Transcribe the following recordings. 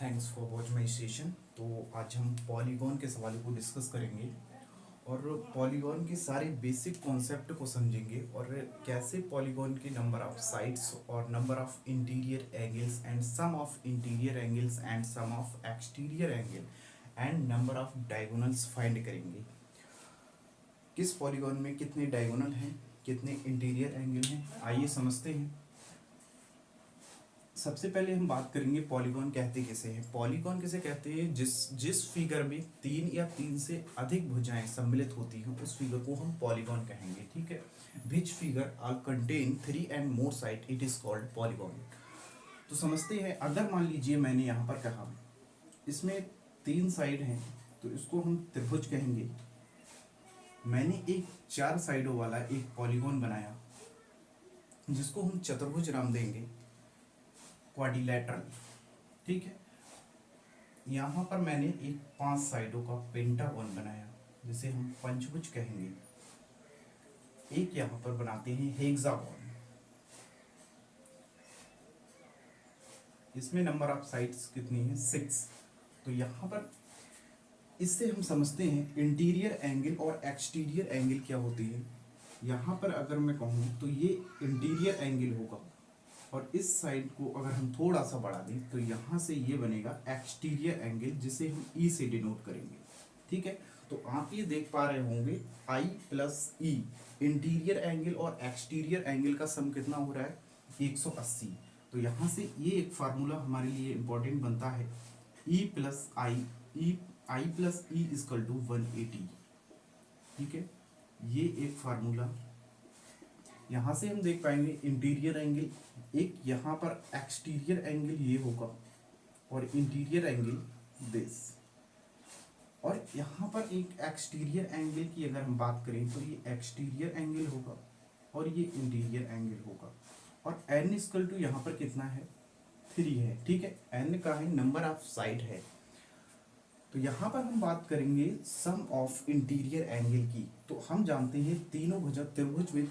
Thanks for watch my session. तो आज हम पॉलीगॉन के सवालों को डिस्कस करेंगे और पॉलीगॉन के सारे बेसिक कॉन्सेप्ट को समझेंगे और कैसे पॉलीगॉन के नंबर ऑफ साइड्स और number of interior angles and sum of interior angles and sum of exterior angle and number of diagonals find करेंगे। किस पॉलीगॉन में कितने डायगोनल हैं, कितने इंटीरियर एंगल हैं, आइए समझते हैं। सबसे पहले हम बात करेंगे पॉलीगॉन कहते किसे हैं। पॉलीगॉन किसे कहते हैं जिस फिगर में तीन या तीन से अधिक भुजाएं सम्मिलित होती हैं उस फिगर को हम पॉलीगॉन कहेंगे। ठीक है, which figure are contain 3 and more side it is called polygon. तो समझते हैं, अगर मान लीजिए मैंने यहाँ पर कहा इसमें 3 साइड हैं तो इसको हम त्रिभुज कहेंगे। मैंने एक 4 साइडों वाला एक पॉलीगॉन बनाया जिसको हम चतुर्भुज नाम देंगे, क्वाड्रिलेटरल। ठीक है, यहाँ पर मैंने एक 5 साइडों का पेंटागन बनाया जिसे हम पंचभुज कहेंगे। एक यहाँ पर बनाते हैं हेक्सागन, इसमें नंबर ऑफ साइड्स कितनी है 6। तो यहाँ पर इससे हम समझते हैं इंटीरियर एंगल और एक्सटीरियर एंगल क्या होती है। यहाँ पर अगर मैं कहूँ तो ये इंटीरियर एंगल होगा और इस साइड को अगर हम थोड़ा सा बढ़ा दें तो यहाँ से ये बनेगा एक्सटीरियर एंगल जिसे हम ई से डिनोट करेंगे। ठीक है, तो आप ये देख पा रहे होंगे आई प्लस ई, इंटीरियर एंगल और एक्सटीरियर एंगल का सम कितना हो रहा है 180। तो यहाँ से ये एक फार्मूला हमारे लिए इंपॉर्टेंट बनता है, E plus I plus E equal to 180। ठीक है, ये एक फार्मूला यहाँ से हम देख पाएंगे इंटीरियर एंगल, एक यहाँ पर एक्सटीरियर एंगल ये होगा और इंटीरियर एंगल दिस, और यहाँ पर एक एक्सटीरियर एंगल की अगर हम बात करें तो ये एक्सटीरियर एंगल होगा और ये इंटीरियर एंगल होगा। और n इक्वल टू यहाँ पर कितना है 3 है। ठीक है, n का है नंबर ऑफ साइड है। तो यहाँ पर हम बात करेंगे सम ऑफ इंटीरियर एंगल की। तो हम जानते हैं तीनों भुजा त्रिभुज में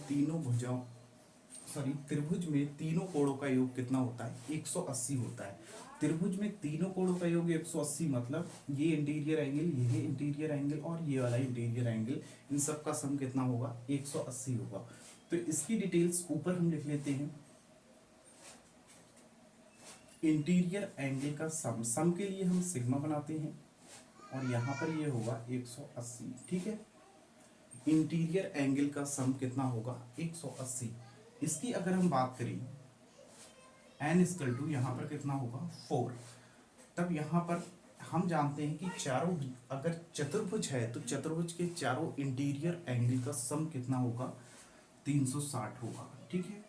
तीनों कोणों का योग कितना होता है 180 होता है। त्रिभुज में तीनों कोणों का योग 180 मतलब ये इंटीरियर एंगल, ये इंटीरियर एंगल और ये वाला इंटीरियर एंगल, इन सब का सम कितना होगा 180 होगा। तो इसकी डिटेल्स ऊपर हम लिख लेते हैं। इंटीरियर एंगल का सम के लिए हम सिग्मा बनाते हैं और यहाँ पर ये होगा 180। ठीक है, इंटीरियर एंगल का सम कितना होगा 180। इसकी अगर हम बात करें n इक्वल टू यहाँ पर कितना होगा 4, तब यहाँ पर हम जानते हैं कि चारों अगर चतुर्भुज है तो चतुर्भुज के चारों इंटीरियर एंगल का सम कितना होगा 360 होगा। ठीक है,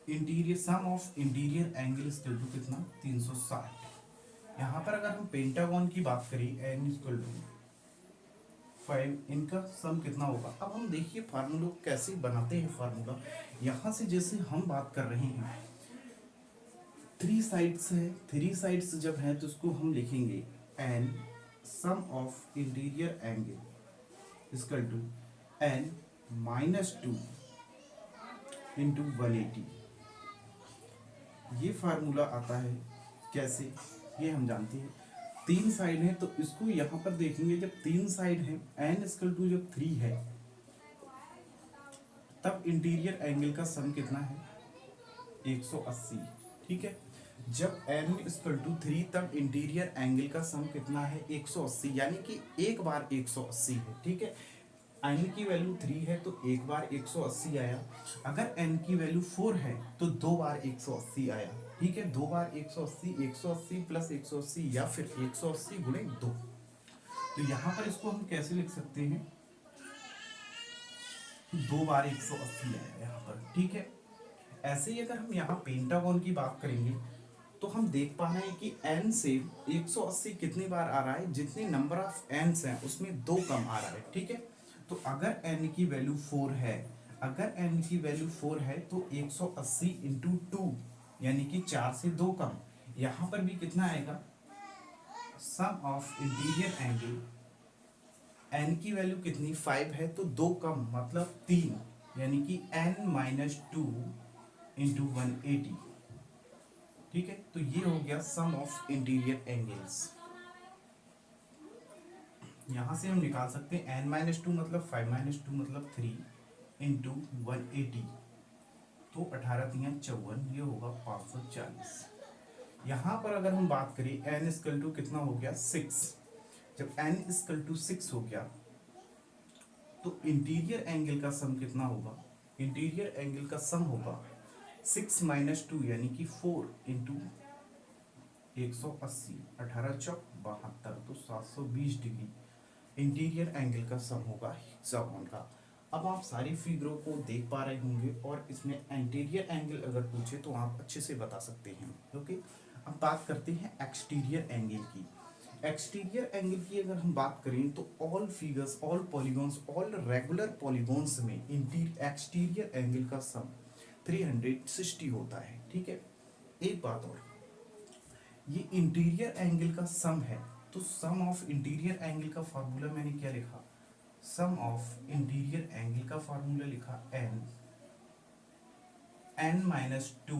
interior sum of interior angle equal to कितना 360। यहाँ पर अगर हम पेंटागन की बात करें n इक्वल टू 5, इनका सम कितना होगा। अब हम देखिए फार्मूला कैसे बनाते हैं। फार्मूला यहाँ से जैसे हम बात कर रहे हैं 3 साइड्स है, 3 साइड्स जब है तो उसको हम लिखेंगे n sum of interior angle equal to n minus 2 into 180। ये फार्मूला आता है कैसे, ये हम जानते हैं 3 साइड है तो इसको यहाँ पर देखेंगे, जब 3 साइड है n इक्वल टू जब 3 है तब इंटीरियर एंगल का सम कितना है 180। ठीक है, जब n इक्वल टू 3 तब इंटीरियर एंगल का सम कितना है 180, यानी कि एक बार 180 है। ठीक है, n की वैल्यू 3 है तो एक बार 180 आया, अगर n की वैल्यू 4 है तो 2 बार 180 आया। ठीक है, 2 बार 180, 180 प्लस 180 या फिर 180 गुणे 2। तो यहाँ पर इसको हम कैसे लिख सकते हैं 2 बार 180 आया यहाँ पर। ठीक है, ऐसे ही अगर हम यहाँ पेंटागन की बात करेंगे तो हम देख पा रहे हैं कि n से 180 कितनी बार आ रहा है, जितने नंबर ऑफ n's हैं उसमें 2 कम आ रहा है। ठीक है, तो अगर n की वैल्यू 4 है, अगर n की वैल्यू 4 है तो 180 इंटू 2 यानी कि 4 से 2 कम। यहाँ पर भी कितना आएगा सम ऑफ इंटीरियर एंगल, n की वैल्यू कितनी 5 है तो 2 कम मतलब 3, यानी कि n माइनस 2 इंटू 180। ठीक है, तो ये हो गया सम ऑफ इंटीरियर एंगल्स। यहाँ से हम निकाल सकते हैं n-2 मतलब 5-2 मतलब 3 इंटू 180, तो 18×3 = 54, ये होगा 540। यहाँ पर अगर हम बात करें n कितना हो गया 6, जब n 6 हो गया तो इंटीरियर एंगल का सम कितना होगा, इंटीरियर एंगल का सम होगा 6 - 2 यानी कि 4 इंटू 180, 18×4 = 72, तो 720 डिग्री इंटीरियर एंगल का सम होगा हेक्सागोन का। अब आप सारी फिगरों को देख पा रहे होंगे और इसमें इंटीरियर एंगल अगर पूछे तो आप अच्छे से बता सकते हैं। ओके, अब बात करते हैं एक्सटीरियर एंगल की। एक्सटीरियर एंगल की अगर हम बात करें तो all figures, all polygons, all regular polygons में एक्सटीरियर एंगल का सम 360 होता है। ठीक है, एक बात और, ये इंटीरियर एंगल का सम है, तो सम ऑफ इंटीरियर एंगल का फार्मूला मैंने क्या लिखा, सम ऑफ इंटीरियर एंगल का फार्मूला लिखा n-2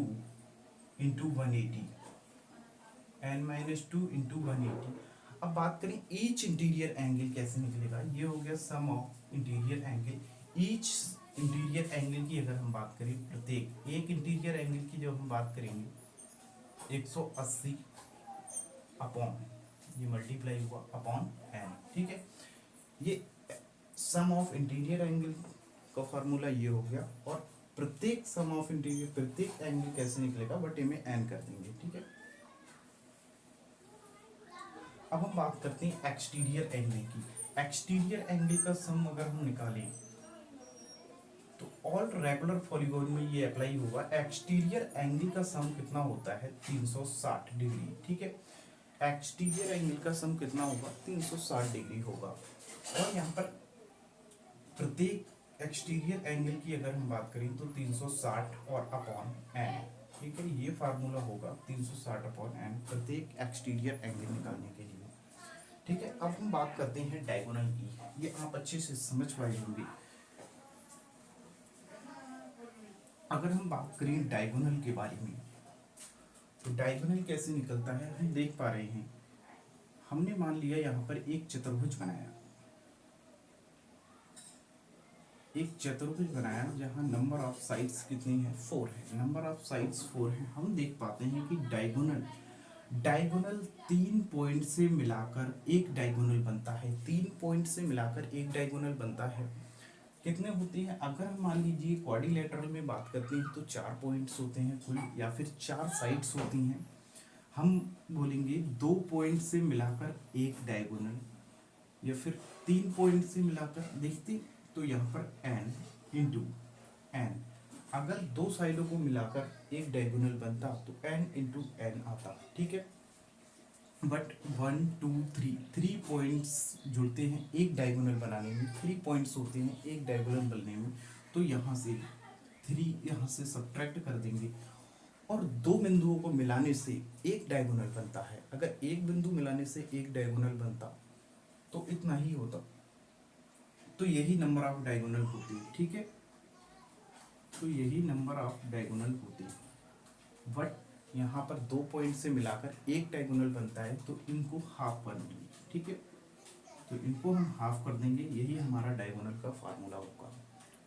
इंटू 180, n-2 इंटू 180। अब बात करें ईच इंटीरियर एंगल कैसे निकलेगा, ये हो गया sum of interior angle. Each interior angle की अगर हम बात करें, प्रत्येक एक इंटीरियर एंगल की जब हम बात करेंगे 180 अपॉन, ये मल्टीप्लाई हुआ अपॉन n। ठीक है, ये सम ऑफ इंटीरियर एंगल का फार्मूला ये हो गया, और प्रत्येक सम ऑफ इंटीरियर, प्रत्येक एंगल कैसे निकलेगा, बटे में n कर देंगे। ठीक है, अब हम बात करते हैं एक्सटीरियर एंगल की। एक्सटीरियर एंगल का सम अगर हम निकालें तो ऑल रेगुलर पॉलीगॉन में ये अप्लाई होगा। एक्सटीरियर एंगल का सम कितना होता है 360 डिग्री। ठीक है, एक्सटीरियर एंगल का सम कितना होगा 360 डिग्री होगा। और यहाँ पर प्रत्येक एक्सटीरियर एंगल की अगर हम बात करें तो 360 और अपॉन n। ठीक है, ये फार्मूला होगा 360 अपॉन n प्रत्येक एक्सटीरियर एंगल निकालने के लिए। ठीक है, अब हम बात करते हैं डायगोनल की, ये आप अच्छे से समझ पाए होंगे। अगर हम बात करें डायगोनल के बारे में, तो डायगोनल कैसे निकलता है हम देख पा रहे हैं। हमने मान लिया यहाँ पर एक चतुर्भुज बनाया, एक चतुर्भुज बनाया जहाँ नंबर ऑफ साइड्स कितनी है 4 है, नंबर ऑफ साइड्स 4 है। हम देख पाते हैं कि डायगोनल 3 पॉइंट से मिलाकर एक डायगोनल बनता है, 3 पॉइंट से मिलाकर एक डायगोनल बनता है। कितने होते हैं, अगर हम मान लीजिए क्वाड्रिलेटरल में बात करते हैं तो 4 पॉइंट्स होते हैं कुल, या फिर 4 साइड्स होती हैं। हम बोलेंगे 2 पॉइंट से मिलाकर एक डायगोनल, या फिर 3 पॉइंट से मिलाकर, देखते तो यहाँ पर n इंटू n, अगर 2 साइडों को मिलाकर एक डायगोनल बनता तो n इंटू n आता। ठीक है, बट 1 2 3 पॉइंट्स जुड़ते हैं एक डायगोनल बनाने में, 3 पॉइंट्स होते हैं एक डायगोनल बनने में, तो यहाँ से 3 यहाँ से सब्ट्रैक्ट कर देंगे, और 2 बिंदुओं को मिलाने से एक डायगोनल बनता है। अगर एक बिंदु मिलाने से एक डायगोनल बनता तो इतना ही होता, तो यही नंबर ऑफ डायगोनल होती है। ठीक है, तो यही नंबर ऑफ डायगोनल होती है। बट यहाँ पर 2 पॉइंट से मिलाकर एक डायगोनल बनता है, तो इनको हाफ कर देंगे। ठीक है, तो इनको हम हाफ कर देंगे, यही हमारा डायगोनल का फार्मूला होगा।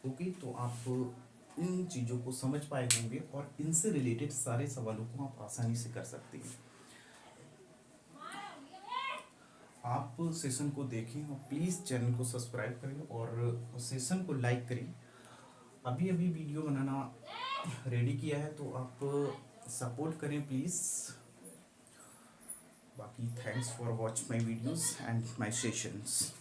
ओके, तो आप इन चीज़ों को समझ पाए होंगे और इनसे रिलेटेड सारे सवालों को आप आसानी से कर सकते हैं। आप सेशन को देखें और प्लीज़ चैनल को सब्सक्राइब करें और सेशन को लाइक करें। अभी अभी वीडियो बनाना रेडी किया है, तो आप सपोर्ट करें प्लीज़। बाकी thanks for watch my videos and my sessions.